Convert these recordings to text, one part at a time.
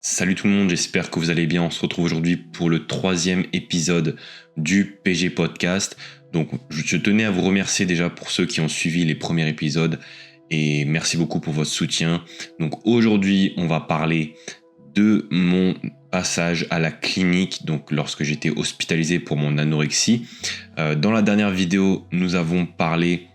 Salut tout le monde, j'espère que vous allez bien. On se retrouve aujourd'hui pour le 3e épisode du PG Podcast. Donc je tenais à vous remercier déjà pour ceux qui ont suivi les premiers épisodes et merci beaucoup pour votre soutien. Donc aujourd'hui on va parler de mon passage à la clinique, donc lorsque j'étais hospitalisé pour mon anorexie. Dans la dernière vidéo, nous avons parlé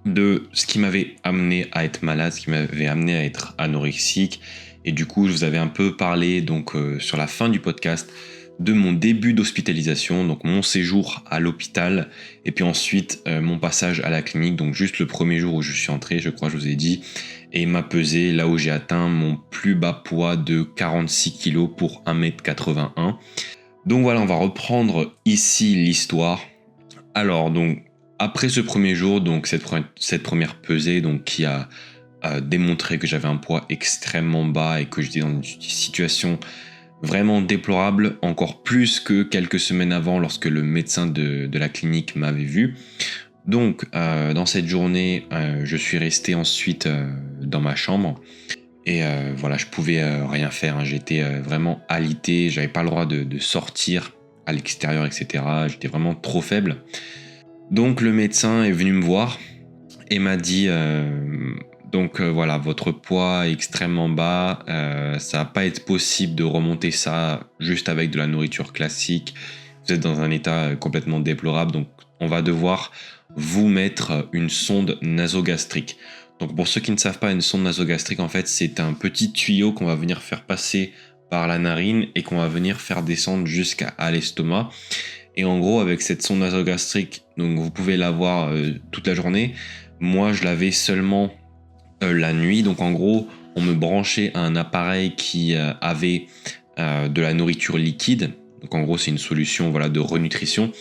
de ce qui m'avait amené à être malade, ce qui m'avait amené à être anorexique. Et du coup, je vous avais un peu parlé donc sur la fin du podcast de mon début d'hospitalisation, donc mon séjour à l'hôpital, et puis ensuite mon passage à la clinique, donc juste le premier jour où je suis entré, je crois que je vous ai dit, et m'a pesé là où j'ai atteint mon plus bas poids de 46 kg pour 1m81. Donc voilà, on va reprendre ici l'histoire. Alors donc, après ce premier jour, donc cette première pesée donc, qui a démontré que j'avais un poids extrêmement bas et que j'étais dans une situation vraiment déplorable, encore plus que quelques semaines avant lorsque le médecin de la clinique m'avait vu. Donc dans cette journée, je suis resté ensuite dans ma chambre et voilà, je pouvais rien faire, hein. J'étais vraiment alité, j'avais pas le droit de sortir à l'extérieur, etc. J'étais vraiment trop faible. Donc le médecin est venu me voir et m'a dit voilà, votre poids est extrêmement bas, ça va pas être possible de remonter ça juste avec de la nourriture classique, vous êtes dans un état complètement déplorable, donc on va devoir vous mettre une sonde nasogastrique. Donc pour ceux qui ne savent pas, une sonde nasogastrique en fait c'est un petit tuyau qu'on va venir faire passer par la narine et qu'on va venir faire descendre jusqu'à l'estomac. Et en gros, avec cette sonde nasogastrique, donc vous pouvez l'avoir toute la journée. Moi, je l'avais seulement la nuit. Donc en gros, on me branchait à un appareil qui avait de la nourriture liquide. Donc en gros, c'est une solution voilà, de renutrition.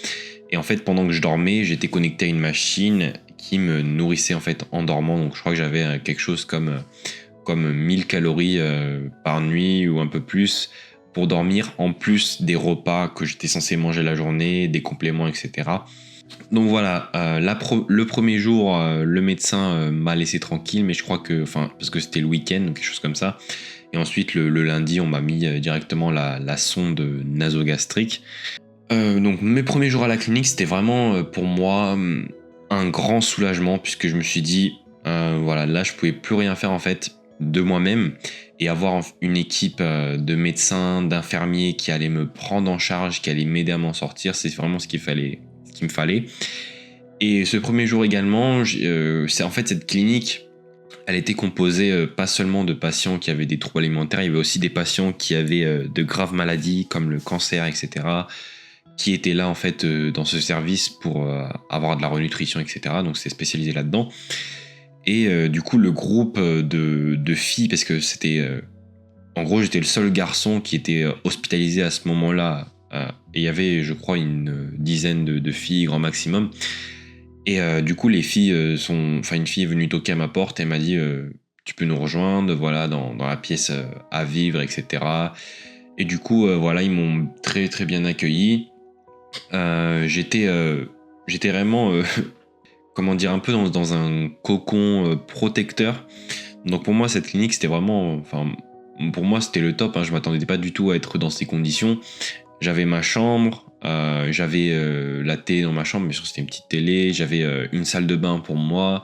Et en fait, pendant que je dormais, j'étais connecté à une machine qui me nourrissait en fait en dormant. Donc je crois que j'avais quelque chose comme 1000 calories par nuit ou un peu plus pour dormir, en plus des repas que j'étais censé manger la journée, des compléments, etc. Donc voilà, le premier jour, le médecin m'a laissé tranquille, mais je crois que, parce que c'était le week-end, quelque chose comme ça. Et ensuite, le lundi, on m'a mis directement la sonde nasogastrique. Donc mes premiers jours à la clinique, c'était vraiment pour moi un grand soulagement, puisque je me suis dit, voilà, là, je pouvais plus rien faire en fait de moi-même, et avoir une équipe de médecins, d'infirmiers qui allaient me prendre en charge, qui allaient m'aider à m'en sortir, c'est vraiment ce qu'il me fallait. Et ce premier jour également, c'est en fait cette clinique, elle était composée pas seulement de patients qui avaient des troubles alimentaires, il y avait aussi des patients qui avaient de graves maladies comme le cancer, etc., qui étaient là en fait dans ce service pour avoir de la renutrition, etc. Donc c'est spécialisé là-dedans. Et du coup, le groupe de filles, parce que c'était... en gros, j'étais le seul garçon qui était hospitalisé à ce moment-là. Et il y avait, je crois, une dizaine de filles, grand maximum. Et du coup, les filles une fille est venue toquer à ma porte et m'a dit tu peux nous rejoindre, voilà, dans la pièce à vivre, etc. Et du coup, voilà, ils m'ont très très bien accueilli. J'étais vraiment... comment dire, un peu dans un cocon protecteur. Donc pour moi, cette clinique, c'était vraiment... pour moi, c'était le top, hein. Je m'attendais pas du tout à être dans ces conditions. J'avais ma chambre, j'avais la télé dans ma chambre, mais c'était une petite télé. J'avais une salle de bain pour moi.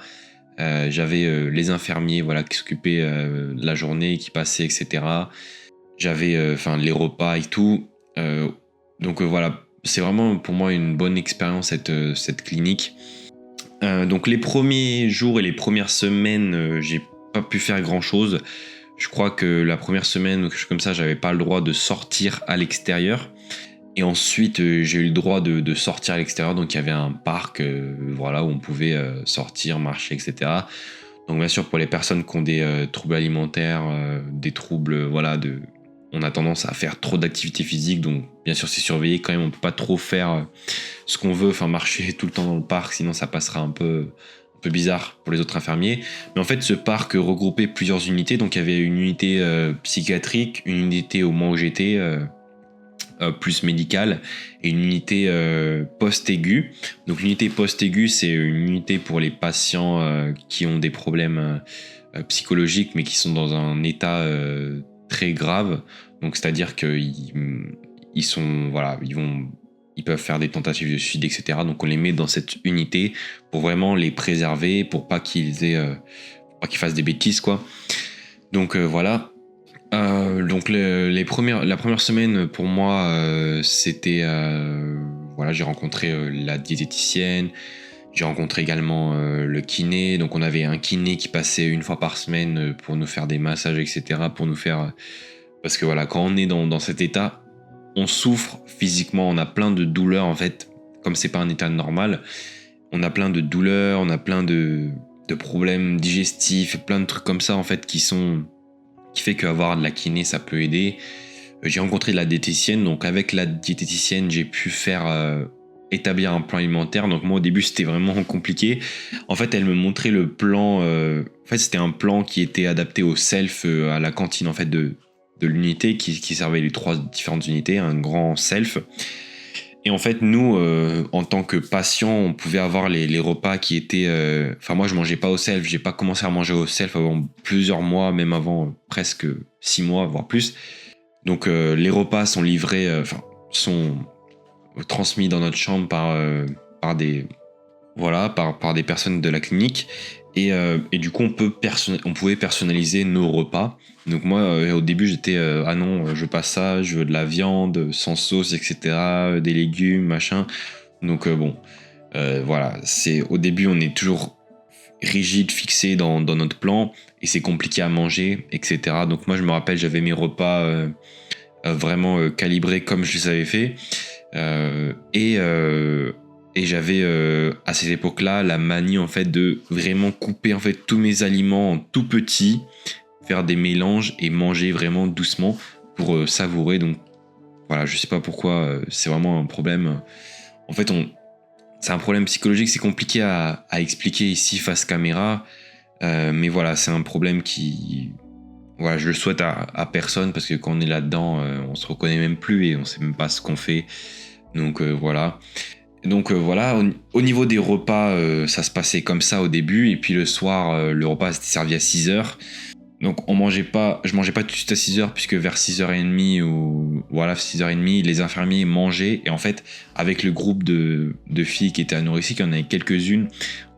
J'avais les infirmiers voilà, qui s'occupaient de la journée, qui passaient, etc. J'avais les repas et tout. Donc voilà, c'est vraiment pour moi une bonne expérience, cette clinique. Donc les premiers jours et les premières semaines, j'ai pas pu faire grand chose. Je crois que la première semaine ou quelque chose comme ça, j'avais pas le droit de sortir à l'extérieur. Et ensuite, j'ai eu le droit de sortir à l'extérieur. Donc il y avait un parc voilà, où on pouvait sortir, marcher, etc. Donc bien sûr, pour les personnes qui ont des troubles alimentaires, des troubles, voilà, on a tendance à faire trop d'activité physique. Donc bien sûr, c'est surveillé quand même. On peut pas trop faire ce qu'on veut, marcher tout le temps dans le parc, sinon ça passera un peu bizarre pour les autres infirmiers. Mais en fait, ce parc regroupait plusieurs unités. Donc il y avait une unité psychiatrique, une unité au moment où j'étais plus médicale, et une unité post-aiguë. Donc l'unité post-aiguë, c'est une unité pour les patients qui ont des problèmes psychologiques, mais qui sont dans un état très graves. Donc c'est-à-dire qu'ils ils peuvent faire des tentatives de suicide, etc. Donc on les met dans cette unité pour vraiment les préserver, pour pas qu'ils fassent des bêtises, quoi. Donc voilà. Donc la première semaine pour moi, c'était voilà, j'ai rencontré la diététicienne, j'ai rencontré également le kiné. Donc on avait un kiné qui passait une fois par semaine pour nous faire des massages, etc. Pour nous faire parce que voilà, quand on est dans cet état, on souffre physiquement, on a plein de douleurs en fait, comme c'est pas un état normal, on a plein de douleurs, on a plein de problèmes digestifs, plein de trucs comme ça en fait qui fait qu'avoir de la kiné ça peut aider. J'ai rencontré la diététicienne, donc avec la diététicienne j'ai pu faire établir un plan alimentaire. Donc moi au début c'était vraiment compliqué. En fait elle me montrait le plan, en fait c'était un plan qui était adapté au self, à la cantine en fait de l'unité qui servait les 3 différentes unités, un grand self. Et en fait, nous, en tant que patients, on pouvait avoir les repas qui étaient... Enfin, moi, je mangeais pas au self. J'ai pas commencé à manger au self avant plusieurs mois, même avant presque 6 mois, voire plus. Donc, les repas sont livrés... sont transmis dans notre chambre par des... Voilà, par des personnes de la clinique. Et du coup, on pouvait personnaliser nos repas. Donc moi, au début, j'étais ah non, je veux pas ça, je veux de la viande sans sauce, etc., des légumes, machin. Donc voilà, au début, on est toujours rigide, fixé dans notre plan, et c'est compliqué à manger, etc. Donc moi, je me rappelle, j'avais mes repas vraiment calibrés comme je les avais fait. Et j'avais à cette époque-là la manie en fait de vraiment couper en fait tous mes aliments en tout petits, faire des mélanges et manger vraiment doucement pour savourer. Donc voilà, je sais pas pourquoi, c'est vraiment un problème. En fait, c'est un problème psychologique, c'est compliqué à expliquer ici face caméra, mais voilà, c'est un problème qui, voilà, je le souhaite à personne parce que quand on est là-dedans, on se reconnaît même plus et on sait même pas ce qu'on fait. Donc voilà. Donc voilà, au niveau des repas, ça se passait comme ça au début, et puis le soir, le repas était servi à 6h. Donc je mangeais pas tout de suite à 6h, puisque vers 6h30 ou voilà, 6h30, les infirmiers mangeaient, et en fait, avec le groupe de filles qui étaient anorexiques, il y en avait quelques-unes,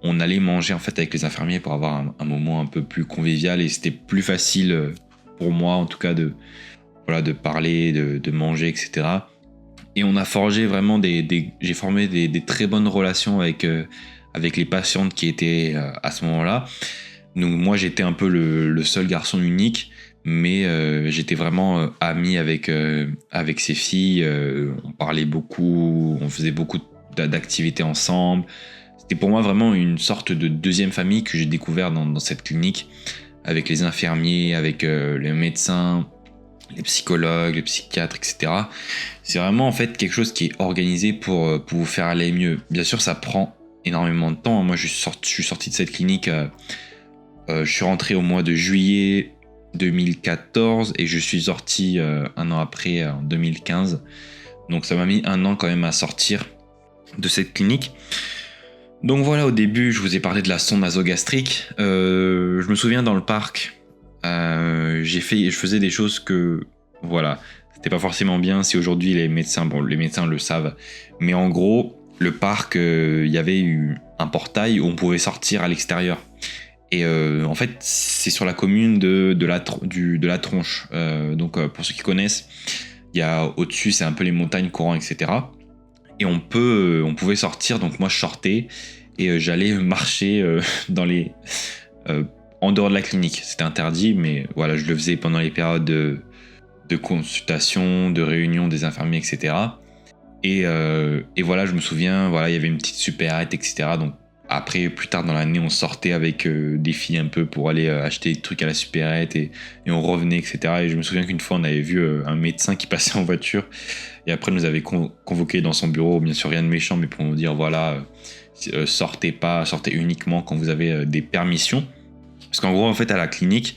on allait manger en fait avec les infirmiers pour avoir un moment un peu plus convivial, et c'était plus facile pour moi en tout cas de parler, de manger, etc. Et on a forgé vraiment j'ai formé des très bonnes relations avec les patientes qui étaient à ce moment-là. Donc moi j'étais un peu le seul garçon unique, mais j'étais vraiment ami avec ces filles. On parlait beaucoup, on faisait beaucoup d'activités ensemble. C'était pour moi vraiment une sorte de deuxième famille que j'ai découvert dans cette clinique, avec les infirmiers, avec les médecins, les psychologues, les psychiatres, etc. C'est vraiment en fait quelque chose qui est organisé pour vous faire aller mieux. Bien sûr, ça prend énormément de temps. Moi, je suis sorti de cette clinique, je suis rentré au mois de juillet 2014 et je suis sorti un an après, en 2015. Donc ça m'a mis un an quand même à sortir de cette clinique. Donc voilà, au début, je vous ai parlé de la sonde nasogastrique. Je me souviens dans le parc, je faisais des choses que, voilà, c'était pas forcément bien. Si aujourd'hui les médecins le savent, mais en gros, le parc, il y avait eu un portail où on pouvait sortir à l'extérieur. Et en fait, c'est sur la commune de la Tronche. Donc pour ceux qui connaissent, il y a au-dessus, c'est un peu les montagnes, courants, etc. Et on pouvait sortir. Donc moi, je sortais et j'allais marcher en dehors de la clinique. C'était interdit, mais voilà, je le faisais pendant les périodes de consultation, de réunion des infirmiers, etc. Et voilà, je me souviens, voilà, il y avait une petite supérette, etc. Donc après, plus tard dans l'année, on sortait avec des filles un peu pour aller acheter des trucs à la supérette, et on revenait, etc. Et je me souviens qu'une fois, on avait vu un médecin qui passait en voiture, et après nous avait convoqué dans son bureau, bien sûr rien de méchant, mais pour nous dire, voilà, sortez uniquement quand vous avez des permissions. Parce qu'en gros, en fait, à la clinique,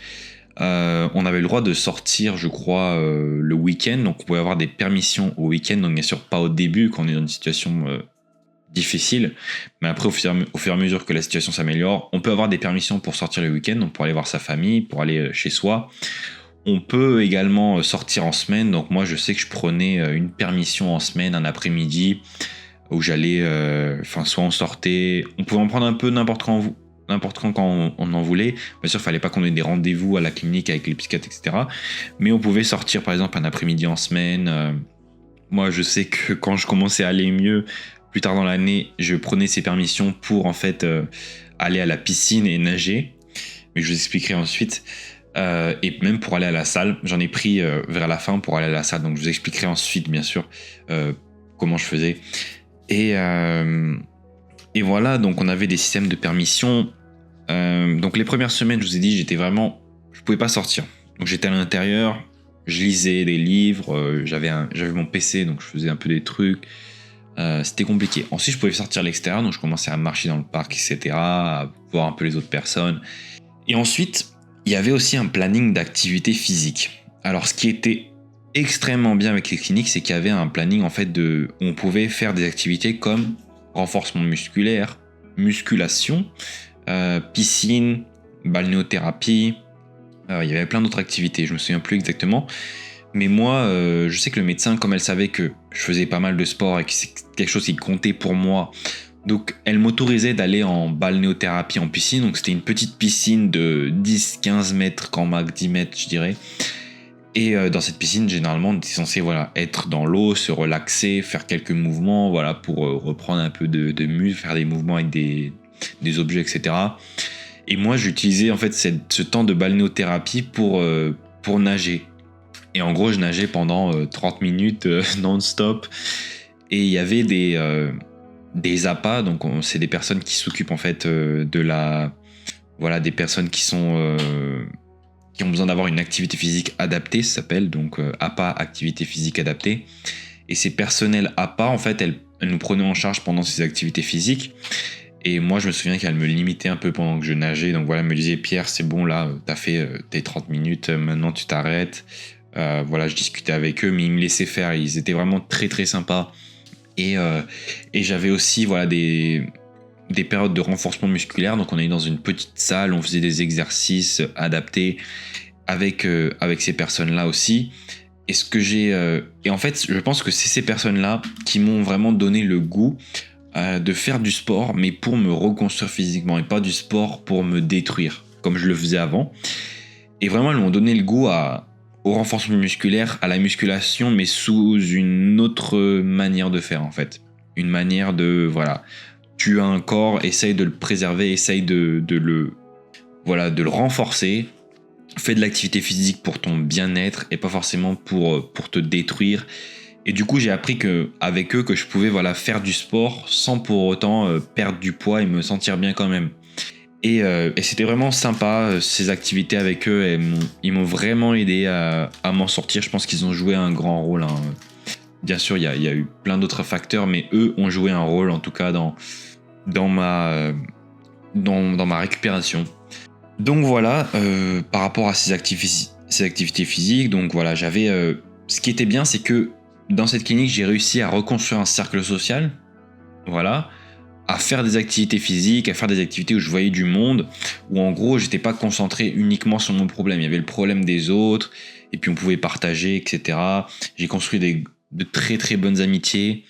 on avait le droit de sortir, je crois, le week-end. Donc on pouvait avoir des permissions au week-end, donc bien sûr pas au début quand on est dans une situation difficile, mais après au fur et à mesure que la situation s'améliore, on peut avoir des permissions pour sortir le week-end, donc pour aller voir sa famille, pour aller chez soi, On peut également sortir en semaine. Donc moi, je sais que je prenais une permission en semaine, un après-midi, où j'allais, soit on sortait, on pouvait en prendre un peu n'importe quand on en voulait. Bien sûr, il fallait pas qu'on ait des rendez-vous à la clinique avec les psychiatres, etc. Mais on pouvait sortir, par exemple, un après-midi en semaine. Moi, je sais que quand je commençais à aller mieux, plus tard dans l'année, je prenais ces permissions pour en fait aller à la piscine et nager. Mais je vous expliquerai ensuite. Et même pour aller à la salle, j'en ai pris vers la fin pour aller à la salle. Donc je vous expliquerai ensuite, bien sûr, comment je faisais. Et voilà, donc on avait des systèmes de permission. Donc les premières semaines, je vous ai dit, je pouvais pas sortir. Donc j'étais à l'intérieur, je lisais des livres, j'avais mon PC, donc je faisais un peu des trucs. C'était compliqué. Ensuite, je pouvais sortir à l'extérieur, donc je commençais à marcher dans le parc, etc., à voir un peu les autres personnes. Et ensuite, il y avait aussi un planning d'activité physique. Alors, ce qui était extrêmement bien avec les cliniques, c'est qu'il y avait un planning en fait où on pouvait faire des activités comme renforcement musculaire, musculation, piscine, balnéothérapie. Il y avait plein d'autres activités, je me souviens plus exactement. Mais moi, je sais que le médecin, comme elle savait que je faisais pas mal de sport et que c'est quelque chose qui comptait pour moi, donc elle m'autorisait d'aller en balnéothérapie en piscine. Donc c'était une petite piscine de 10-15 mètres, grand max 10 mètres je dirais. Et dans cette piscine, généralement, on était censé être dans l'eau, se relaxer, faire quelques mouvements pour reprendre un peu de muscle, faire des mouvements avec des objets, etc. Et moi, j'utilisais en fait ce temps de balnéothérapie pour nager. Et en gros, je nageais pendant 30 minutes non-stop. Et il y avait des APA, donc c'est des personnes qui s'occupent en fait des personnes qui ont besoin d'avoir une activité physique adaptée, ça s'appelle donc APA, activité physique adaptée. Et ces personnels APA, en fait, elles nous prenaient en charge pendant ces activités physiques. Et moi, je me souviens qu'elle me limitait un peu pendant que je nageais. Donc voilà, elle me disait, Pierre, c'est bon, là, t'as fait tes 30 minutes, maintenant tu t'arrêtes. Je discutais avec eux, mais ils me laissaient faire. Ils étaient vraiment très très sympas. Et j'avais aussi des périodes de renforcement musculaire. Donc on allait dans une petite salle, on faisait des exercices adaptés avec ces personnes-là aussi. Et en fait, je pense que c'est ces personnes-là qui m'ont vraiment donné le goût de faire du sport, mais pour me reconstruire physiquement et pas du sport pour me détruire, comme je le faisais avant. Et vraiment, elles m'ont donné le goût au renforcement musculaire, à la musculation, mais sous une autre manière de faire en fait. Une manière de, tu as un corps, essaye de le préserver, essaye de le renforcer. Fais de l'activité physique pour ton bien-être et pas forcément pour te détruire. Et du coup, j'ai appris avec eux que je pouvais faire du sport sans pour autant perdre du poids et me sentir bien quand même. Et c'était vraiment sympa, ces activités avec eux. Ils m'ont vraiment aidé à m'en sortir. Je pense qu'ils ont joué un grand rôle. Hein. Bien sûr, il y a eu plein d'autres facteurs, mais eux ont joué un rôle, en tout cas, dans ma récupération. Donc voilà, par rapport à ces activités physiques, donc voilà, ce qui était bien, c'est que dans cette clinique, j'ai réussi à reconstruire un cercle social. Voilà. À faire des activités physiques, à faire des activités où je voyais du monde, où en gros j'étais pas concentré uniquement sur mon problème, il y avait le problème des autres, et puis on pouvait partager, etc. J'ai construit de très très bonnes amitiés.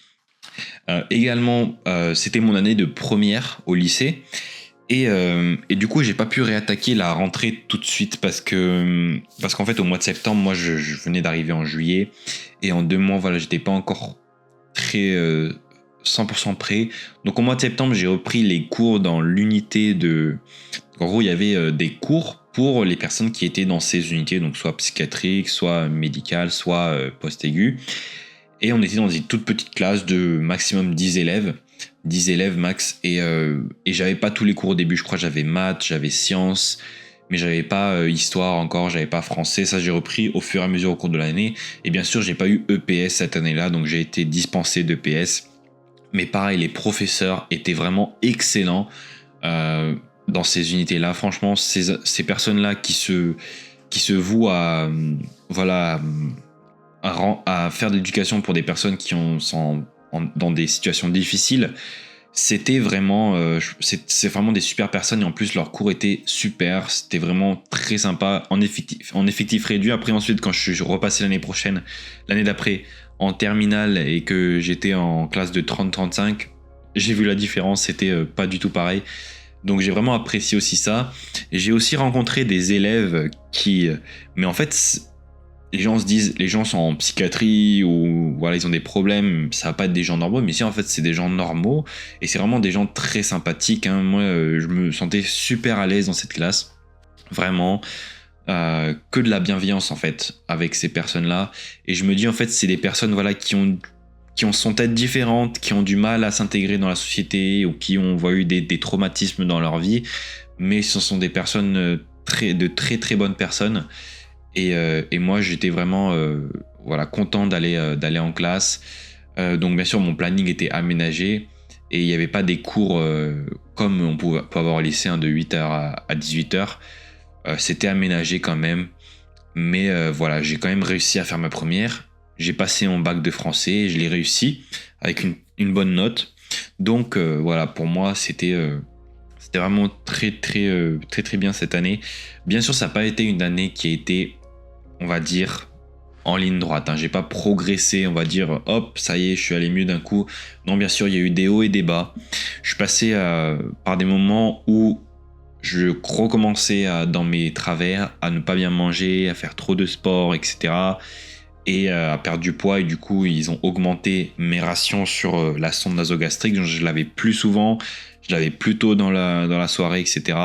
Également, c'était mon année de première au lycée, et du coup j'ai pas pu réattaquer la rentrée tout de suite parce qu'en fait au mois de septembre, moi je venais d'arriver en juillet, et en 2 mois, j'étais pas encore très 100% prêt. Donc au mois de septembre, j'ai repris les cours dans l'unité de... En gros, il y avait des cours pour les personnes qui étaient dans ces unités, donc soit psychiatriques, soit médicales, soit post-aigu. Et on était dans une toute petite classe de maximum 10 élèves max, et j'avais pas tous les cours au début. Je crois que j'avais maths, j'avais sciences, mais j'avais pas histoire encore, j'avais pas français. Ça, j'ai repris au fur et à mesure au cours de l'année. Et bien sûr, j'ai pas eu EPS cette année-là, donc j'ai été dispensé d'EPS. Mais pareil, les professeurs étaient vraiment excellents dans ces unités-là. Franchement, ces personnes-là qui se vouent à faire de l'éducation pour des personnes qui sont dans des situations difficiles, C'était vraiment, c'est vraiment des super personnes et en plus leur cours était super, c'était vraiment très sympa en effectif réduit. Après ensuite quand je suis repassé l'année d'après en terminale et que j'étais en classe de 30-35, j'ai vu la différence, c'était pas du tout pareil. Donc j'ai vraiment apprécié aussi ça. J'ai aussi rencontré des élèves qui, mais en fait les gens se disent, les gens sont en psychiatrie ou voilà, ils ont des problèmes, ça va pas être des gens normaux, mais si en fait c'est des gens normaux et c'est vraiment des gens très sympathiques. Hein. Moi, je me sentais super à l'aise dans cette classe, vraiment. Que de la bienveillance en fait avec ces personnes-là. Et je me dis en fait c'est des personnes voilà qui ont son tête différente, qui ont du mal à s'intégrer dans la société ou qui ont eu des traumatismes dans leur vie, mais ce sont des personnes de très très bonnes personnes. Et moi j'étais vraiment voilà, content d'aller en classe. Donc bien sûr mon planning était aménagé et il n'y avait pas des cours comme on peut avoir au lycée de 8h à 18h. C'était aménagé quand même, mais voilà, j'ai quand même réussi à faire ma première. J'ai passé mon bac de français, je l'ai réussi avec une bonne note. Donc voilà, pour moi c'était vraiment très très bien cette année. Bien sûr ça n'a pas été une année qui a été, on va dire, en ligne droite. J'ai pas progressé, on va dire, hop, ça y est, je suis allé mieux d'un coup. Non, bien sûr, il y a eu des hauts et des bas. Je suis passé par des moments où je recommençais dans mes travers, à ne pas bien manger, à faire trop de sport, etc. Et à perdre du poids. Et du coup, ils ont augmenté mes rations sur la sonde nasogastrique. Donc, je l'avais plus souvent, je l'avais plus tôt dans la soirée, etc.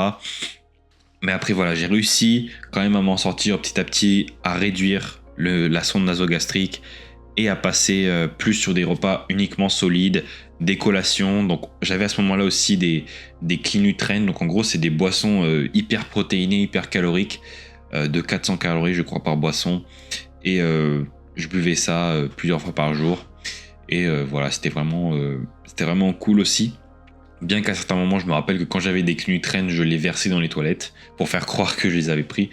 Mais après, voilà, j'ai réussi quand même à m'en sortir petit à petit, à réduire la sonde nasogastrique et à passer plus sur des repas uniquement solides, des collations. Donc, j'avais à ce moment-là aussi des Clean Nutrient. Donc, en gros, c'est des boissons hyper protéinées, hyper caloriques, de 400 calories, je crois, par boisson. Et je buvais ça plusieurs fois par jour. Et voilà, c'était vraiment cool aussi. Bien qu'à certains moments, je me rappelle que quand j'avais des Clean Nutrient, je les versais dans les toilettes pour faire croire que je les avais pris.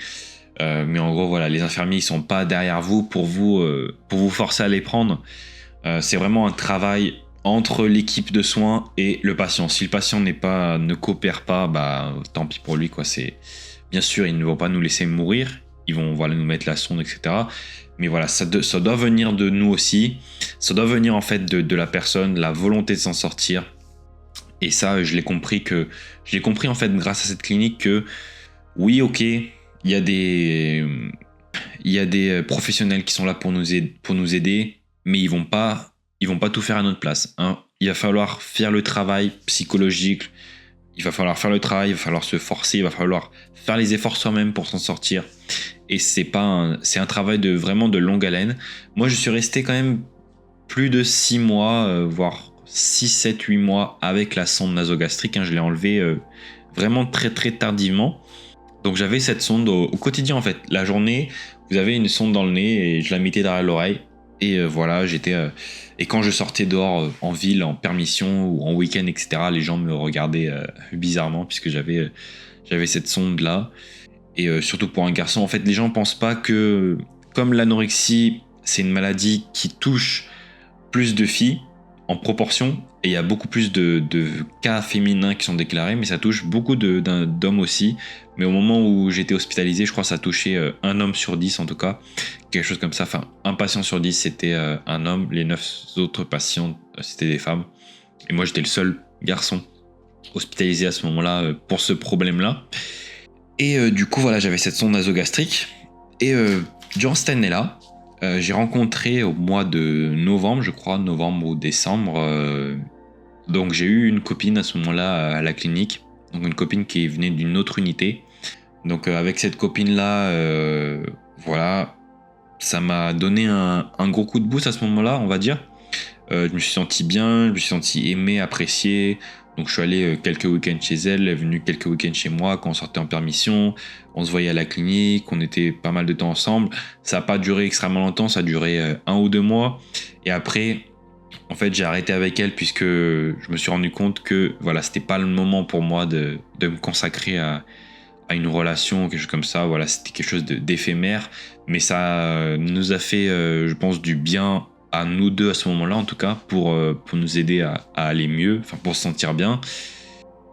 Mais en gros, voilà, les infirmiers, ils sont pas derrière vous pour vous forcer à les prendre. C'est vraiment un travail entre l'équipe de soins et le patient. Si le patient ne coopère pas, bah tant pis pour lui, quoi. Bien sûr, ils ne vont pas nous laisser mourir. Ils vont nous mettre la sonde, etc. Mais voilà, ça doit venir de nous aussi. Ça doit venir en fait de la personne, la volonté de s'en sortir. Et ça, je l'ai compris en fait grâce à cette clinique que oui, ok, il y a des professionnels qui sont là pour nous aider, mais ils vont pas tout faire à notre place. Il va falloir faire le travail psychologique, il va falloir faire le travail, il va falloir se forcer, il va falloir faire les efforts soi-même pour s'en sortir. Et c'est un travail vraiment de longue haleine. Moi, je suis resté quand même plus de 6 mois, voire 6, 7, 8 mois avec la sonde nasogastrique. Je l'ai enlevée vraiment très très tardivement. Donc j'avais cette sonde au quotidien en fait. La journée, vous avez une sonde dans le nez et je la mettais derrière l'oreille. Et voilà, et quand je sortais dehors en ville, en permission ou en week-end, etc., les gens me regardaient bizarrement puisque j'avais cette sonde là. Et surtout pour un garçon, en fait, les gens pensent pas que, comme l'anorexie, c'est une maladie qui touche plus de filles en proportion, et il y a beaucoup plus de cas féminins qui sont déclarés, mais ça touche beaucoup d'hommes aussi. Mais au moment où j'étais hospitalisé, je crois que ça touchait un homme sur 10 en tout cas, quelque chose comme ça. Enfin, un patient sur 10 c'était un homme, les 9 autres patients c'était des femmes. Et moi j'étais le seul garçon hospitalisé à ce moment-là pour ce problème-là. Et du coup voilà, j'avais cette sonde nasogastrique. Et durant cette année-là, j'ai rencontré au mois de novembre, je crois, novembre ou décembre. Donc j'ai eu une copine à ce moment-là à la clinique. Donc une copine qui venait d'une autre unité. Donc avec cette copine-là, voilà, ça m'a donné un gros coup de boost à ce moment-là, on va dire. Je me suis senti bien, je me suis senti aimé, apprécié. Donc je suis allé quelques week-ends chez elle, elle est venue quelques week-ends chez moi quand on sortait en permission. On se voyait à la clinique, on était pas mal de temps ensemble. Ça n'a pas duré extrêmement longtemps, ça a duré 1 ou 2 mois. Et après, en fait, j'ai arrêté avec elle puisque je me suis rendu compte que voilà, c'était pas le moment pour moi de me consacrer à une relation, quelque chose comme ça. Voilà, c'était quelque chose d'éphémère. Mais ça nous a fait, je pense, du bien à nous deux à ce moment-là, en tout cas, pour nous aider à aller mieux, enfin pour se sentir bien.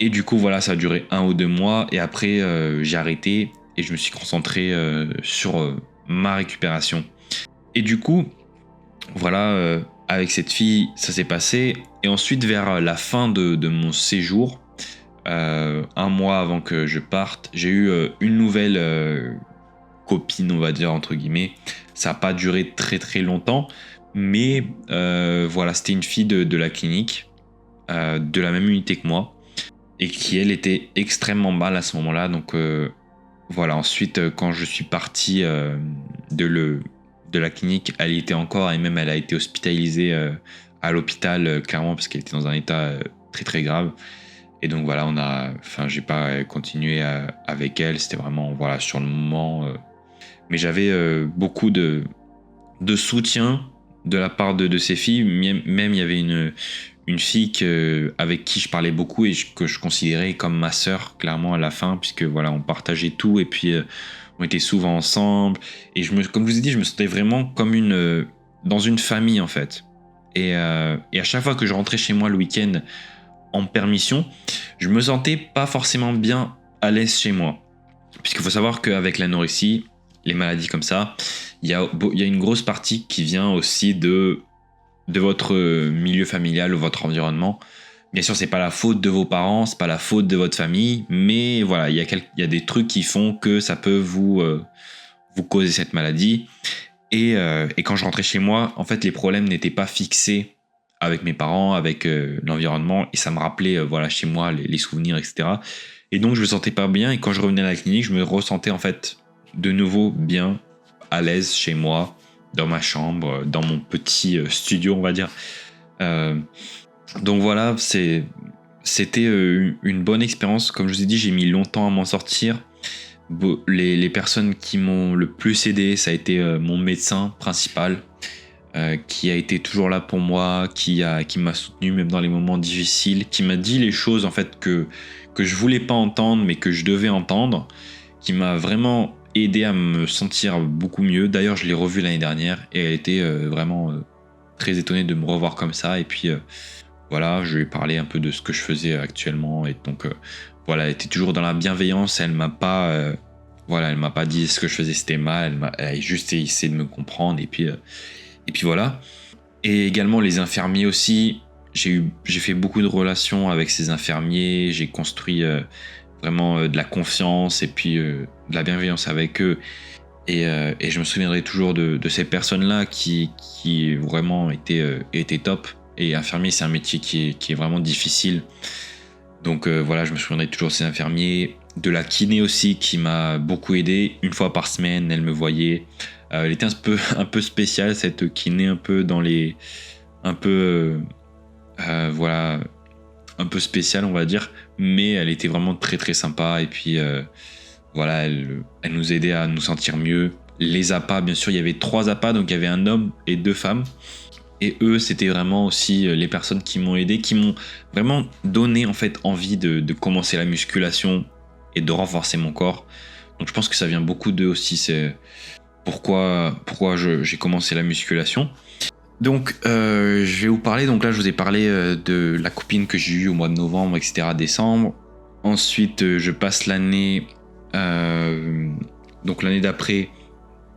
Et du coup, voilà, ça a duré 1 ou 2 mois. Et après, j'ai arrêté et je me suis concentré sur ma récupération. Et du coup, voilà, avec cette fille, ça s'est passé. Et ensuite, vers la fin de mon séjour, 1 mois avant que je parte, j'ai eu une nouvelle copine, on va dire, entre guillemets. Ça n'a pas duré très très longtemps. Mais voilà, c'était une fille de la clinique, de la même unité que moi. Et qui, elle, était extrêmement mal à ce moment-là. Donc voilà, ensuite, quand je suis parti de la clinique, elle y était encore, et même elle a été hospitalisée à l'hôpital, clairement, parce qu'elle était dans un état très très grave. Et donc voilà, j'ai pas continué avec elle, c'était vraiment, voilà, sur le moment. Mais j'avais beaucoup de soutien de la part de ces filles. Même il y avait une fille avec qui je parlais beaucoup et que je considérais comme ma sœur, clairement, à la fin, puisque voilà, on partageait tout, et puis on était souvent ensemble, et comme je vous ai dit, je me sentais vraiment comme dans une famille, en fait. Et à chaque fois que je rentrais chez moi le week-end en permission, je me sentais pas forcément bien à l'aise chez moi, puisqu'il faut savoir qu'avec l'anorexie, les maladies comme ça, il y a une grosse partie qui vient aussi de votre milieu familial ou votre environnement. Bien sûr, c'est pas la faute de vos parents, c'est pas la faute de votre famille, mais voilà, il y a des trucs qui font que ça peut vous causer cette maladie. Et quand je rentrais chez moi, en fait, les problèmes n'étaient pas fixés avec mes parents, avec l'environnement, et ça me rappelait voilà, chez moi les souvenirs, etc. Et donc je me sentais pas bien, et quand je revenais à la clinique, je me ressentais en fait de nouveau bien, à l'aise chez moi, dans ma chambre, dans mon petit studio, on va dire. Donc voilà, c'était une bonne expérience. Comme je vous ai dit, j'ai mis longtemps à m'en sortir. Les personnes qui m'ont le plus aidé, ça a été mon médecin principal, qui a été toujours là pour moi, qui m'a soutenu même dans les moments difficiles, qui m'a dit les choses en fait que je voulais pas entendre, mais que je devais entendre, qui m'a vraiment aidé à me sentir beaucoup mieux. D'ailleurs, je l'ai revue l'année dernière et elle était vraiment très étonnée de me revoir comme ça. Et puis voilà, je lui ai parlé un peu de ce que je faisais actuellement, et donc voilà, elle était toujours dans la bienveillance. Elle m'a pas dit ce que je faisais c'était mal. Elle a juste essayé de me comprendre, et puis voilà. Et également les infirmiers aussi. J'ai fait beaucoup de relations avec ces infirmiers. J'ai construit vraiment de la confiance et puis de la bienveillance avec eux. Et je me souviendrai toujours de ces personnes-là qui vraiment étaient top. Et infirmier, c'est un métier qui est vraiment difficile. Donc voilà, je me souviendrai toujours de ces infirmiers. De la kiné aussi, qui m'a beaucoup aidé. 1 fois par semaine, elle me voyait. Elle était un peu spéciale, cette kiné, un peu dans les... voilà, un peu spéciale, on va dire. Mais elle était vraiment très très sympa. Et puis voilà, elle nous aidait à nous sentir mieux. Les APA, bien sûr, il y avait 3 APA, donc il y avait un homme et 2 femmes. Et eux, c'était vraiment aussi les personnes qui m'ont aidé, qui m'ont vraiment donné en fait envie de commencer la musculation et de renforcer mon corps. Donc je pense que ça vient beaucoup d'eux aussi, c'est pourquoi j'ai commencé la musculation. Donc je vais vous parler, donc là je vous ai parlé de la copine que j'ai eue au mois de novembre, etc., décembre. Ensuite je passe l'année, donc l'année d'après,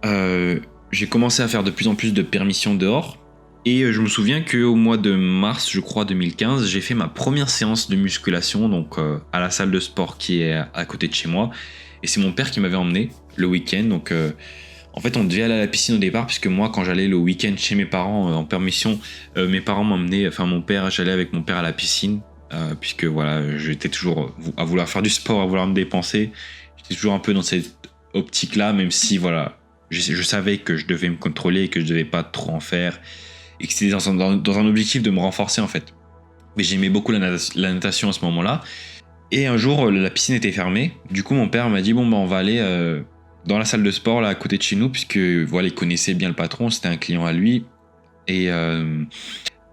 j'ai commencé à faire de plus en plus de permissions dehors. Et je me souviens qu'au mois de mars, je crois, 2015, j'ai fait ma première séance de musculation, donc à la salle de sport qui est à côté de chez moi. Et c'est mon père qui m'avait emmené le week-end. Donc en fait, on devait aller à la piscine au départ, puisque moi, quand j'allais le week-end chez mes parents en permission, mes parents m'emmenaient, enfin j'allais avec mon père à la piscine, puisque voilà, j'étais toujours à vouloir faire du sport, à vouloir me dépenser. J'étais toujours un peu dans cette optique-là, même si voilà, je savais que je devais me contrôler et que je devais pas trop en faire. Et que c'était dans un objectif de me renforcer en fait. Mais j'aimais beaucoup la natation à ce moment-là. Et un jour, la piscine était fermée. Du coup, mon père m'a dit bon, on va aller dans la salle de sport là à côté de chez nous, puisque voilà, il connaissait bien le patron, c'était un client à lui. Et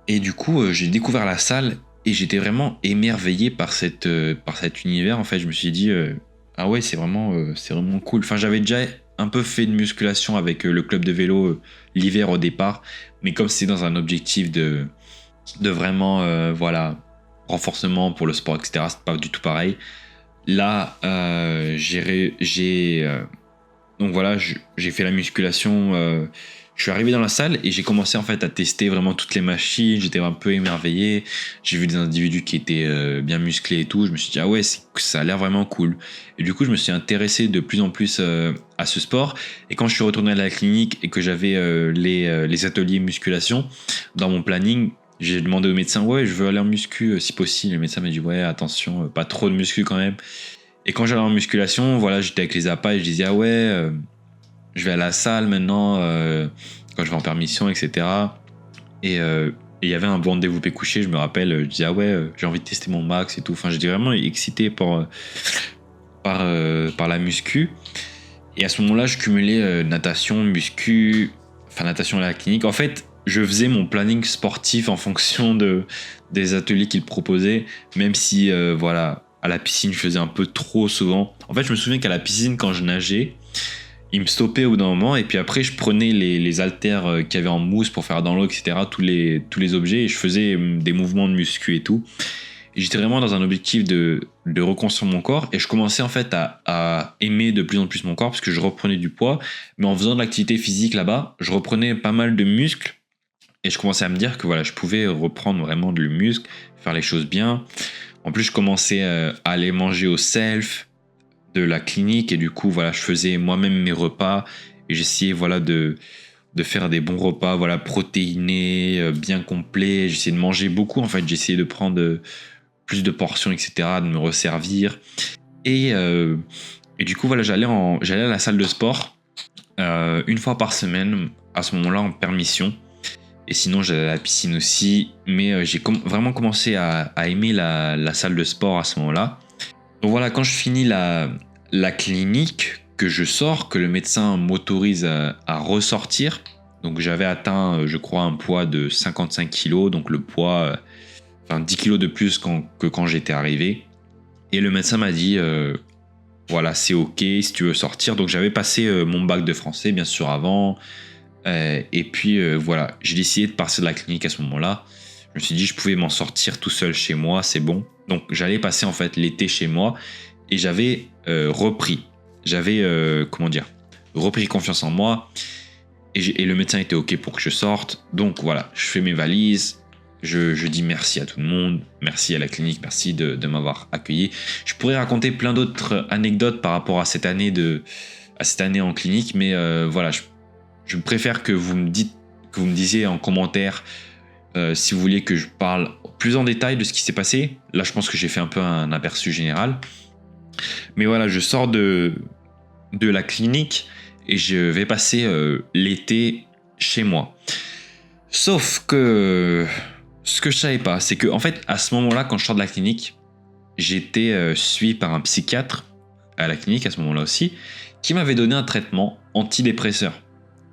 du coup, j'ai découvert la salle et j'étais vraiment émerveillé par cet univers. En fait, je me suis dit ah ouais, c'est vraiment cool. Enfin, j'avais déjà un peu fait de musculation avec le club de vélo l'hiver au départ, mais comme c'est dans un objectif de vraiment renforcement pour le sport, etc., c'est pas du tout pareil. Là, donc voilà, j'ai fait la musculation. Je suis arrivé dans la salle et j'ai commencé en fait à tester vraiment toutes les machines. J'étais un peu émerveillé. J'ai vu des individus qui étaient bien musclés et tout. Je me suis dit ah ouais, ça a l'air vraiment cool. Et du coup, je me suis intéressé de plus en plus à ce sport. Et quand je suis retourné à la clinique et que j'avais les ateliers musculation dans mon planning, j'ai demandé au médecin ouais, je veux aller en muscu si possible. Le médecin m'a dit ouais, attention, pas trop de muscu quand même. Et quand j'allais en musculation, voilà, j'étais avec les appâts et je disais ah ouais. Je vais à la salle maintenant, quand je vais en permission, etc. Et il y avait un bon rendez-vous couché, je me rappelle, je disais ah ouais, j'ai envie de tester mon max et tout. Enfin, j'étais vraiment excité par la muscu. Et à ce moment-là, je cumulais natation, muscu, enfin natation à la clinique. En fait, je faisais mon planning sportif en fonction des ateliers qu'ils proposaient, même si, à la piscine, je faisais un peu trop souvent. En fait, je me souviens qu'à la piscine, quand je nageais, il me stoppait au bout d'un moment et puis après je prenais les haltères qu'il y avait en mousse pour faire dans l'eau, etc., tous les objets, et je faisais des mouvements de muscu et tout, et j'étais vraiment dans un objectif de reconstruire mon corps, et je commençais en fait à aimer de plus en plus mon corps parce que je reprenais du poids, mais en faisant de l'activité physique là-bas, je reprenais pas mal de muscles et je commençais à me dire que voilà, je pouvais reprendre vraiment du muscle, faire les choses bien. En plus je commençais à aller manger au self de la clinique, et du coup voilà, je faisais moi-même mes repas et j'essayais de faire des bons repas, protéinés, bien complets. J'essayais de manger beaucoup en fait, j'essayais de prendre plus de portions, etc., de me resservir, et du coup voilà, j'allais à la salle de sport une fois par semaine à ce moment-là en permission, et sinon j'allais à la piscine aussi, mais j'ai vraiment commencé à aimer la salle de sport à ce moment-là. Donc voilà, quand je finis la clinique, que je sors, que le médecin m'autorise à ressortir, donc j'avais atteint, je crois, un poids de 55 kg, donc le poids, 10 kg de plus que quand j'étais arrivé. Et le médecin m'a dit, voilà, c'est ok si tu veux sortir. Donc j'avais passé mon bac de français, bien sûr, avant. Et puis voilà, j'ai décidé de partir de la clinique à ce moment-là. Je me suis dit, je pouvais m'en sortir tout seul chez moi, c'est bon. Donc j'allais passer en fait l'été chez moi, et j'avais repris confiance en moi, et le médecin était ok pour que je sorte. Donc voilà, je fais mes valises, je dis merci à tout le monde, merci à la clinique, merci de m'avoir accueilli. Je pourrais raconter plein d'autres anecdotes par rapport à cette année en clinique, mais je préfère que vous me disiez en commentaire si vous voulez que je parle plus en détail de ce qui s'est passé. Là, je pense que j'ai fait un peu un aperçu général. Mais voilà, je sors de la clinique et je vais passer l'été chez moi. Sauf que ce que je savais pas, c'est que en fait, à ce moment-là, quand je sors de la clinique, j'étais suivi par un psychiatre à la clinique à ce moment-là aussi, qui m'avait donné un traitement antidépresseur.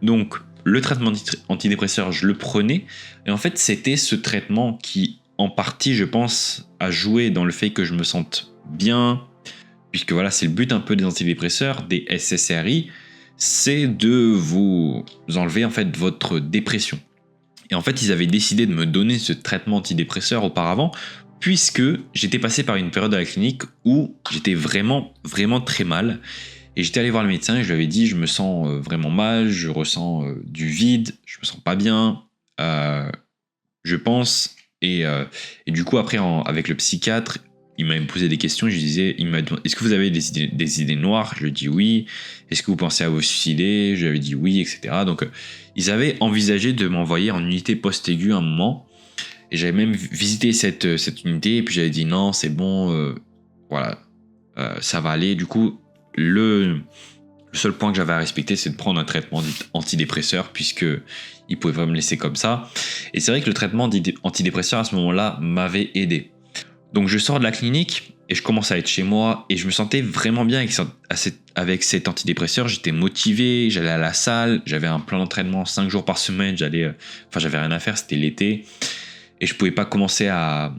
Donc, le traitement antidépresseur, je le prenais, et en fait, c'était ce traitement qui, en partie, je pense, a joué dans le fait que je me sente bien, puisque voilà, c'est le but un peu des antidépresseurs, des SSRI, c'est de vous enlever en fait votre dépression. Et en fait, ils avaient décidé de me donner ce traitement antidépresseur auparavant, puisque j'étais passé par une période à la clinique où j'étais vraiment, vraiment très mal. Et j'étais allé voir le médecin et je lui avais dit, je me sens vraiment mal, je ressens du vide, je me sens pas bien, je pense. Et du coup, après, avec le psychiatre, il m'a posé des questions. Il m'a demandé, est-ce que vous avez des idées noires? Je lui ai dit oui. Est-ce que vous pensez à vous suicider? Je lui avais dit oui, etc. Donc, ils avaient envisagé de m'envoyer en unité post-aiguë à un moment. Et j'avais même visité cette unité. Et puis, j'avais dit non, c'est bon, ça va aller. Du coup, le seul point que j'avais à respecter, c'est de prendre un traitement antidépresseur, puisque ils pouvaient pas me laisser comme ça. Et c'est vrai que le traitement antidépresseur à ce moment-là m'avait aidé. Donc je sors de la clinique et je commence à être chez moi, et je me sentais vraiment bien avec cet antidépresseur. J'étais motivé, j'allais à la salle, j'avais un plan d'entraînement 5 jours par semaine, j'avais rien à faire, c'était l'été, et je pouvais pas commencer à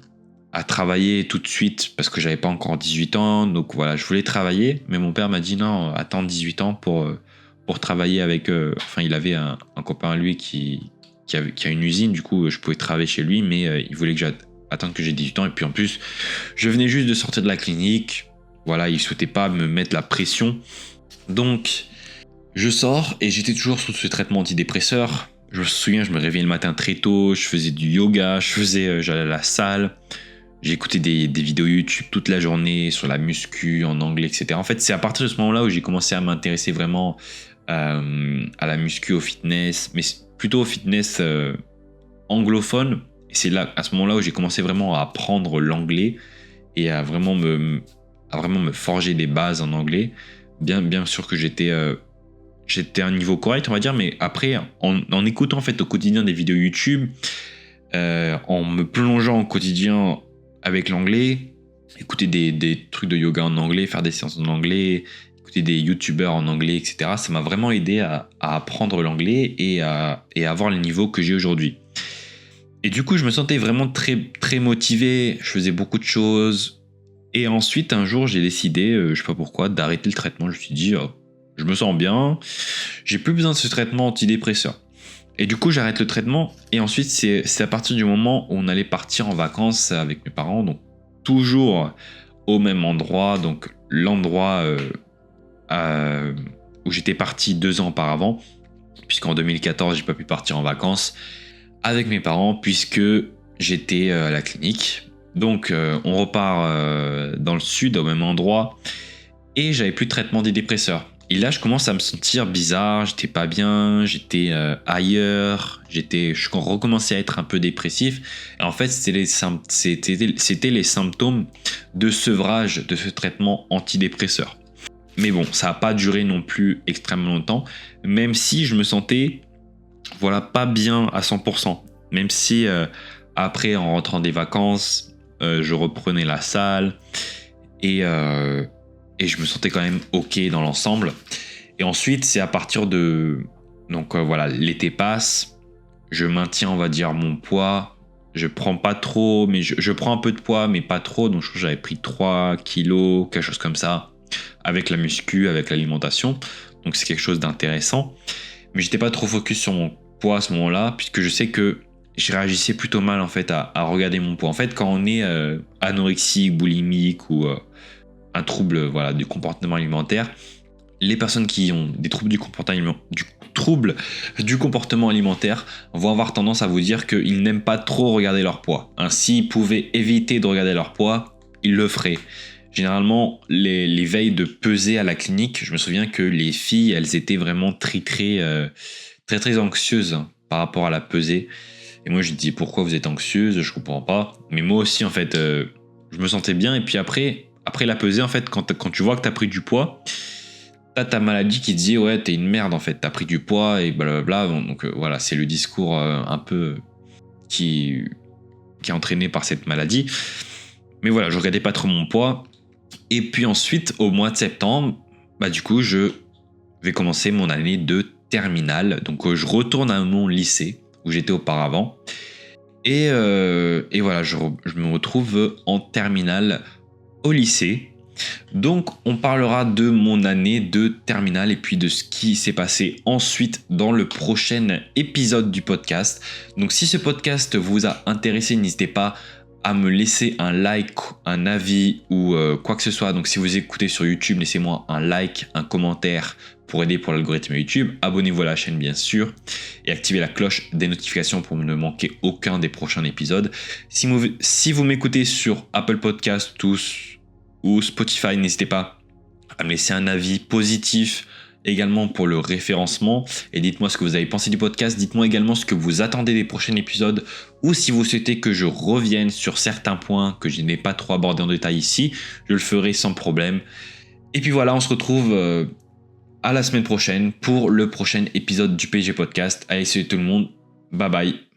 travailler tout de suite parce que j'avais pas encore 18 ans. Donc voilà, je voulais travailler, mais mon père m'a dit non, attends 18 ans pour pour travailler avec... il avait un copain à lui qui a une usine, du coup, je pouvais travailler chez lui, mais il voulait que j'attende que j'ai 18 ans. Et puis en plus, je venais juste de sortir de la clinique. Voilà, il souhaitait pas me mettre la pression. Donc, je sors et j'étais toujours sous ce traitement antidépresseur. Je me souviens, je me réveillais le matin très tôt, je faisais du yoga, j'allais à la salle. J'écoutais des vidéos YouTube toute la journée sur la muscu en anglais, etc. En fait, c'est à partir de ce moment-là où j'ai commencé à m'intéresser vraiment à la muscu, au fitness, mais plutôt au fitness anglophone. Et c'est là, à ce moment-là où j'ai commencé vraiment à apprendre l'anglais et à vraiment me forger des bases en anglais. Bien sûr que j'étais à un niveau correct, on va dire, mais après, en écoutant en fait au quotidien des vidéos YouTube, en me plongeant au quotidien avec l'anglais, écouter des trucs de yoga en anglais, faire des séances en anglais, écouter des youtubeurs en anglais, etc. Ça m'a vraiment aidé à apprendre l'anglais et à avoir le niveau que j'ai aujourd'hui. Et du coup, je me sentais vraiment très, très motivé, je faisais beaucoup de choses. Et ensuite, un jour, j'ai décidé, je sais pas pourquoi, d'arrêter le traitement. Je me suis dit, je me sens bien, j'ai plus besoin de ce traitement antidépresseur. Et du coup, j'arrête le traitement. Et ensuite, c'est à partir du moment où on allait partir en vacances avec mes parents. Donc, toujours au même endroit. Donc, l'endroit où j'étais parti 2 ans auparavant. Puisqu'en 2014, j'ai pas pu partir en vacances avec mes parents. Puisque j'étais à la clinique. Donc, on repart dans le sud, au même endroit. Et j'avais plus de traitement des dépresseurs. Et là, je commence à me sentir bizarre, j'étais pas bien, j'étais ailleurs, je recommençais à être un peu dépressif. Et en fait, c'était les symptômes de sevrage de ce traitement antidépresseur. Mais bon, ça n'a pas duré non plus extrêmement longtemps, même si je me sentais pas bien à 100%. Même si après, en rentrant des vacances, je reprenais la salle et je me sentais quand même ok dans l'ensemble. Et ensuite, c'est à partir de... Donc l'été passe, je maintiens, on va dire, mon poids. Je prends pas trop, mais je prends un peu de poids, mais pas trop. Donc je crois que j'avais pris 3 kilos, quelque chose comme ça, avec la muscu, avec l'alimentation. Donc c'est quelque chose d'intéressant. Mais j'étais pas trop focus sur mon poids à ce moment-là, puisque je sais que je réagissais plutôt mal en fait à regarder mon poids. En fait, quand on est anorexique, boulimique ou... un trouble du comportement alimentaire, les personnes qui ont des troubles du comportement alimentaire vont avoir tendance à vous dire qu'ils n'aiment pas trop regarder leur poids. S'ils pouvaient éviter de regarder leur poids, ils le feraient. Généralement, les veilles de peser à la clinique, je me souviens que les filles, elles étaient vraiment très anxieuses par rapport à la pesée. Et moi, je dis pourquoi vous êtes anxieuse, je comprends pas. Mais moi aussi, en fait, je me sentais bien. Et puis après la pesée, en fait, quand tu vois que t'as pris du poids, t'as ta maladie qui te dit ouais, t'es une merde en fait, t'as pris du poids et blablabla. Donc c'est le discours un peu qui est entraîné par cette maladie. Mais voilà, je regardais pas trop mon poids. Et puis ensuite, au mois de septembre, du coup, je vais commencer mon année de terminale. Donc je retourne à mon lycée où j'étais auparavant. Et voilà, je me retrouve en terminale au lycée. Donc on parlera de mon année de terminale et puis de ce qui s'est passé ensuite dans le prochain épisode du podcast. Donc si ce podcast vous a intéressé, n'hésitez pas à me laisser un like, un avis ou quoi que ce soit. Donc si vous écoutez sur YouTube, laissez-moi un like, un commentaire pour aider pour l'algorithme YouTube. Abonnez-vous à la chaîne bien sûr et activez la cloche des notifications pour ne manquer aucun des prochains épisodes. Si vous m'écoutez sur Apple Podcasts ou Spotify, n'hésitez pas à me laisser un avis positif également pour le référencement et dites-moi ce que vous avez pensé du podcast, dites-moi également ce que vous attendez des prochains épisodes ou si vous souhaitez que je revienne sur certains points que je n'ai pas trop abordés en détail ici, je le ferai sans problème. Et puis voilà, on se retrouve à la semaine prochaine pour le prochain épisode du PG Podcast. Allez, salut tout le monde, bye bye.